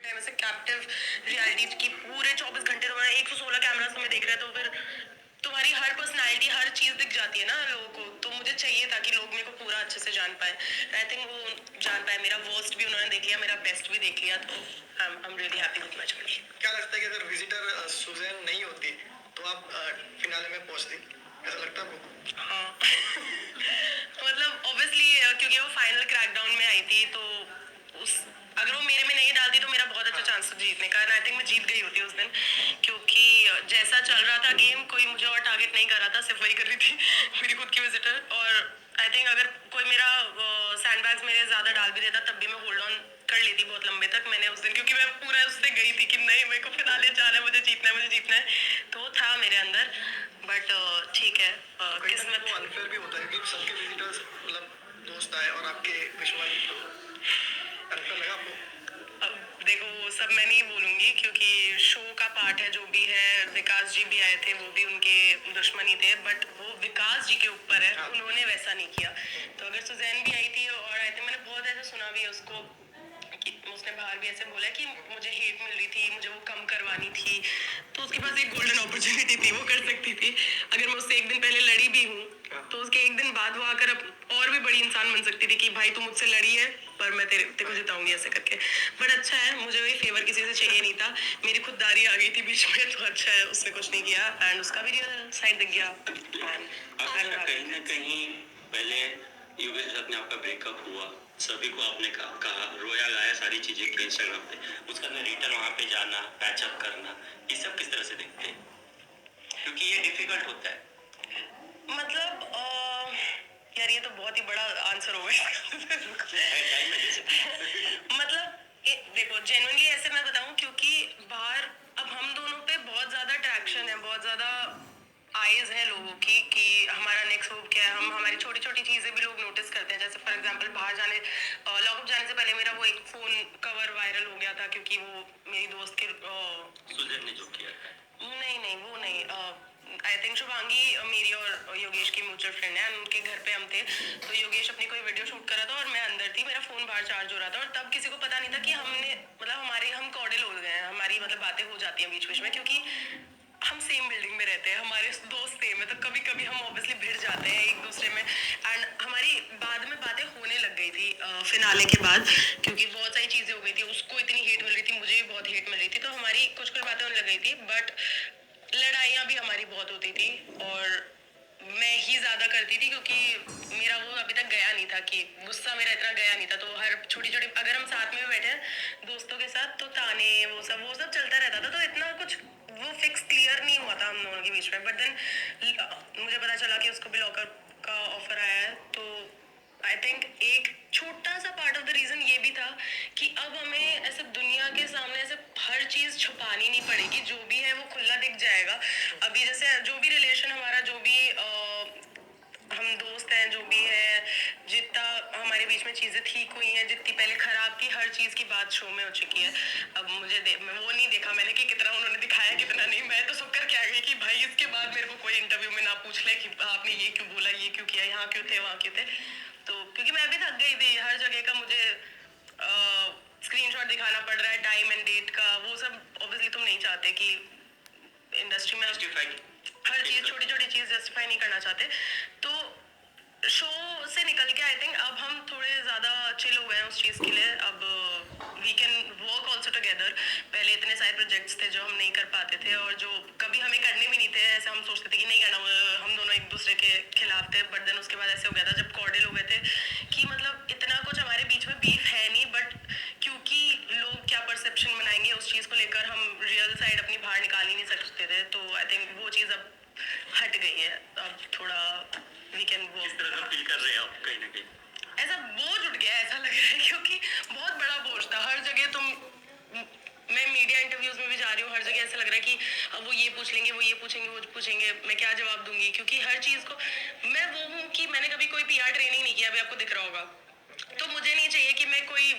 ऐसे captive reality की पूरे 24 घंटे तुम्हारा 116 कैमरा तुम्हें देख रहे हैं, तो फिर तुम्हारी हर पर्सनालिटी हर चीज दिख जाती है ना लोगों को। तो मुझे चाहिए था कि लोग मेरे को पूरा अच्छे से जान पाए। आई थिंक वो जान पाए। मेरा वर्स्ट भी उन्होंने देख लिया, मेरा बेस्ट भी देख लिया, तो I am really happy with my journey. क्या लगता है कि अगर विजिटर सुजैन नहीं होती तो आप फिनाले में पहुंचती, ऐसा लगता है आपको? हाँ मतलब ऑब्वियसली क्योंकि वो फाइनल क्रैकडाउन में आई थी, तो उस अगर वो मेरे में नहीं डालती तो मेरा बहुत अच्छा चांस था जीतने का। आई थिंक मैं जीत गई होती उस दिन, क्योंकि जैसा चल रहा था गेम, कोई मुझे और टारगेट नहीं कर रहा था, सिर्फ वही कर रही थी मेरी खुद की विजिटर। और आई थिंक अगर कोई मेरा सैंडबैग्स मेरे ज़्यादा डाल भी देता तब भी मैं होल्ड ऑन कर लेती बहुत लंबे तक। मैंने उस दिन, क्योंकि मैं पूरा उससे गई थी कि नहीं मेरे को फिनाले जाना है, मुझे जीतना है, मुझे जीतना है, तो वो था मेरे अंदर। बट ठीक है, किस्मत। वो अनफेयर भी होता है क्योंकि सबके विजिटर्स मतलब दोस्त आए और आपके दुश्मन, अनफेयर लगा आपको? अब देखो वो सब मैं नहीं बोलूंगी, क्योंकि शो का पार्ट है जो भी है। विकास जी भी आए थे, वो भी उनके दुश्मन ही थे, बट वो विकास जी के ऊपर है, उन्होंने वैसा नहीं किया। तो अगर सुजैन भी आई थी और आई थिंक मैंने बहुत ऐसा सुना भी है उसको कि उसने बाहर भी ऐसे बोला कि मुझे हेट मिल रही थी, मुझे वो कम करवानी थी, तो उसके पास एक गोल्डन अपॉर्चुनिटी थी, वो कर सकती थी। अगर मैं उससे एक दिन पहले लड़ी भी हूँ तो उसके एक दिन बाद वो आकर और भी बड़ी इंसान बन सकती थी कि भाई तू मुझसे लड़ी है पर मैं तेरे को जिताऊंगी, ऐसे करके। बट अच्छा है, मुझे वही फेवर किसी से चाहिए नहीं था, मेरी खुददारी आ गई थी बीच में, तो अच्छा है उसने कुछ नहीं किया एंड उसका भी रियल साइड दिख गया। कहीं ना कहीं पहले योगेश के साथ में आपका ब्रेकअप हुआ, सभी को आपने कहा रोया गाया सारी चीजें की इंस्टाग्राम पे, उसका ना रिटर्न वहाँ पे जाना, पैचअप करना, ये सब किस तरह से देखते हैं? क्योंकि ये डिफिकल्ट होता है। मतलब यार ये तो बहुत ही बड़ा आंसर हो गया टाइम में दे सकते मतलब देखो जेन्युइनली ऐसे मैं बताऊं, क्योंकि बाहर अब हम दोनों पे बहुत ज्यादा अट्रैक्शन है, बहुत ज्यादा आइज है लोगों की कि हमारा नेक्स्ट मूव क्या है। हम हमारी छोटी छोटी चीजें भी लोग नोटिस करते हैं। जैसे फॉर एग्जांपल बाहर जाने लॉकअप जाने से पहले मेरा वो एक फोन कवर वायरल हो गया था, क्योंकि वो मेरी दोस्त के सुजैन ने जो किया है। नहीं नहीं वो नहीं, आई थिंक शुभांगी मेरी और योगेश की म्यूचुअल फ्रेंड है, उनके घर पे हम थे। तो योगेश अपनी कोई वीडियो शूट कर रहा था और मैं अंदर थी, मेरा फोन बाहर चार्ज हो रहा था, और तब किसी को पता नहीं था कि हमने मतलब हम कॉर्डियल हो गए हैं, हमारी मतलब बातें हो जाती हैं बीच बीच में, क्योंकि हम सेम बिल्डिंग में रहते हैं, हमारे दोस्त सेम है, तो कभी कभी हम ऑब्वियसली भिड़ जाते हैं एक दूसरे में। एंड हमारी बाद में बातें होने लग गई थी फिनाले के बाद, क्योंकि बहुत सारी चीजें हो गई थी, उसको इतनी हेट मिल रही थी, मुझे भी बहुत हेट मिल रही थी, तो हमारी कुछ कुछ बातें होने लग गई थी। बट लड़ाइयाँ भी हमारी बहुत होती थी, और मैं ही ज्यादा करती थी, क्योंकि मेरा वो अभी तक गया नहीं था, कि गुस्सा मेरा इतना गया नहीं था। तो हर छोटी छोटी, अगर हम साथ में भी बैठे हैं दोस्तों के साथ, तो ताने वो सब चलता रहता था, तो इतना कुछ वो फिक्स क्लियर नहीं हुआ था हम दोनों के बीच में। बट देन मुझे पता चला कि उसको भी लॉकर का ऑफर आया है, तो आई थिंक एक छोटा सा पार्ट ऑफ द रीजन ये भी था कि अब हमें ऐसे दुनिया के सामने ऐसे हर चीज छुपानी नहीं पड़ेगी, जो भी है वो खुला दिख जाएगा। अभी जैसे जो भी रिलेशन हमारा, जो भी हम दोस्त हैं, जो भी है, जितना हमारे बीच में चीजें ठीक हुई हैं, जितनी पहले खराब थी, हर चीज की बात शो में हो चुकी है। अब मैं वो नहीं देखा मैंने कि कितना उन्होंने दिखाया कितना नहीं, मैं तो सब करके आ गई कि भाई इसके बाद मेरे को कोई इंटरव्यू में ना पूछ ले कि आपने ये क्यों बोला, ये क्यों किया, यहाँ क्यों थे, वहाँ क्यों थे। तो क्योंकि मैं भी थक गई थी, हर जगह का मुझे स्क्रीनशॉट दिखाना पड़ रहा है, टाइम एंड डेट का, वो सब ऑब्वियसली तुम नहीं चाहते कि इंडस्ट्री में हर चीज, छोटी छोटी चीज जस्टिफाई नहीं करना चाहते। तो शो से निकल के आई थिंक अब हम थोड़े ज्यादा चिल हो गए हैं उस चीज के लिए। अब we can work also together. पहले इतने सारे प्रोजेक्ट्स थे जो हम नहीं कर पाते थे, और जो कभी हमें करने भी नहीं थे, ऐसे हम सोचते थे कि नहीं करना, हम दोनों एक दूसरे के खिलाफ थे। बट देन उसके बाद ऐसे हो गया था जब कॉर्डियल हो गए थे कि मतलब इतना कुछ हमारे बीच में बीफ है नहीं, बट क्योंकि लोग क्या परसेप्शन बनाएंगे उस चीज को लेकर हम रियल साइड अपनी बाहर निकाल ही नहीं सकते थे। तो आई थिंक वो चीज अब हट गई है। अब थोड़ा वी कैन वो किस तरह से फील कर रहे हैं आप कहीं ना कहीं? ऐसा बोझ उठ गया, ऐसा लग रहा है, क्योंकि बहुत बड़ा बोझ था। हर जगह मैं मीडिया इंटरव्यूज में भी जा रही हूँ, हर जगह ऐसा लग रहा है कि अब वो ये पूछ लेंगे, वो ये पूछेंगे, वो पूछेंगे, मैं क्या जवाब दूंगी, क्योंकि हर चीज को मैं वो हूँ कि मैंने कभी कोई पीआर ट्रेनिंग नहीं किया, अभी आपको दिख रहा होगा। तो मुझे नहीं चाहिए कि मैं कोई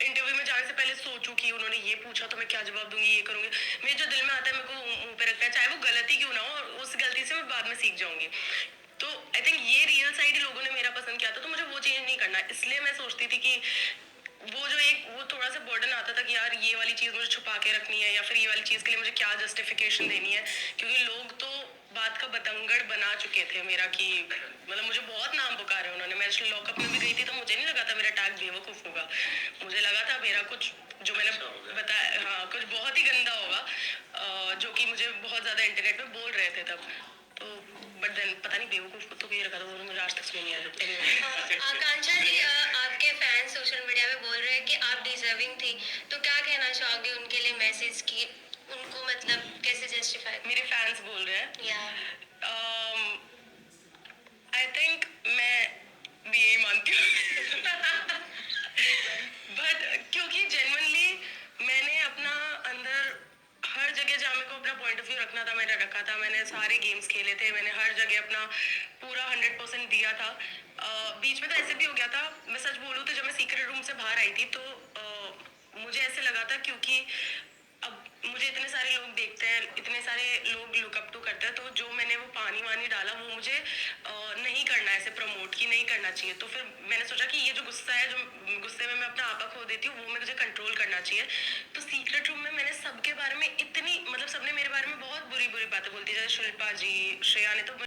इंटरव्यू में जाने से पहले सोचूं कि उन्होंने ये पूछा तो मैं क्या जवाब दूंगी, ये करूंगी। मेरे जो दिल में आता है मेरे को मुंह पे रखता है, चाहे वो गलती क्यों ना हो, और उस गलती से मैं बाद में सीख जाऊंगी। तो आई थिंक ये रियल साइड ही लोगों ने मेरा पसंद किया था, तो मुझे वो चेंज नहीं करना। इसलिए मैं सोचती थी कि वो जो एक वो थोड़ा सा बर्डन आता था कि यार ये वाली चीज़ मुझे छुपा के रखनी है या फिर ये वाली चीज़ के लिए मुझे क्या जस्टिफिकेशन देनी है, क्योंकि लोग तो बात का बतंगड़ बना चुके थे मेरा कि मतलब मुझे बहुत नाम पुकारे उन्होंने। मैं लॉकअप में भी गई थी तो मुझे नहीं लगा था मेरा टैग बेवकूफ़ होगा, मुझे लगा था मेरा कुछ जो मैंने बताया, हाँ, कुछ बहुत ही गंदा होगा, जो कि मुझे बहुत ज़्यादा इंटरनेट में बोल रहे थे तब तो। बट देन पता नहीं बेवकूफ़ तो कहीं रखा था, वो मुझे आज तक समझ नहीं आया। Anyway, आकांक्षा जी, आपके फैंस सोशल मीडिया पे बोल रहे हैं कि आप डिजर्विंग थी, तो क्या कहना चाहोगे उनके लिए मैसेज की, उनको मतलब कैसे जस्टिफाई? मेरे फैंस बोल रहे हैं, या आई थिंक मैं भी यही मानती हूँ बट क्योंकि जेन्युइनली मैंने अपना अंदर हर जगह जहाँ मेरे को अपना पॉइंट ऑफ व्यू रखना था मैंने रखा था। मैंने सारे गेम्स खेले थे, मैंने हर जगह अपना पूरा 100% दिया था। बीच में तो ऐसे भी हो गया था, मैं सच बोलूँ तो जब मैं सीक्रेट रूम से बाहर आई थी तो मुझे ऐसे लगा था, क्योंकि अब मुझे इतने सारे लोग देखते हैं, इतने सारे लोग लुकअप टू करते हैं, तो जो मैंने वो पानी वानी डाला वो मुझे नहीं करना है, ऐसे प्रमोट की नहीं करना चाहिए। तो फिर मैंने सोचा कि ये जो गुस्सा है, जो गुस्से में मैं अपना आपा खो देती हूँ, वो मुझे कंट्रोल करना चाहिए। तो सीक्रेट रूम में मैंने सबके बारे में इतनी मतलब सबने मेरे बारे में बहुत बुरी बुरी बातें बोलती, जैसे शिल्पा जी, श्रेया ने तो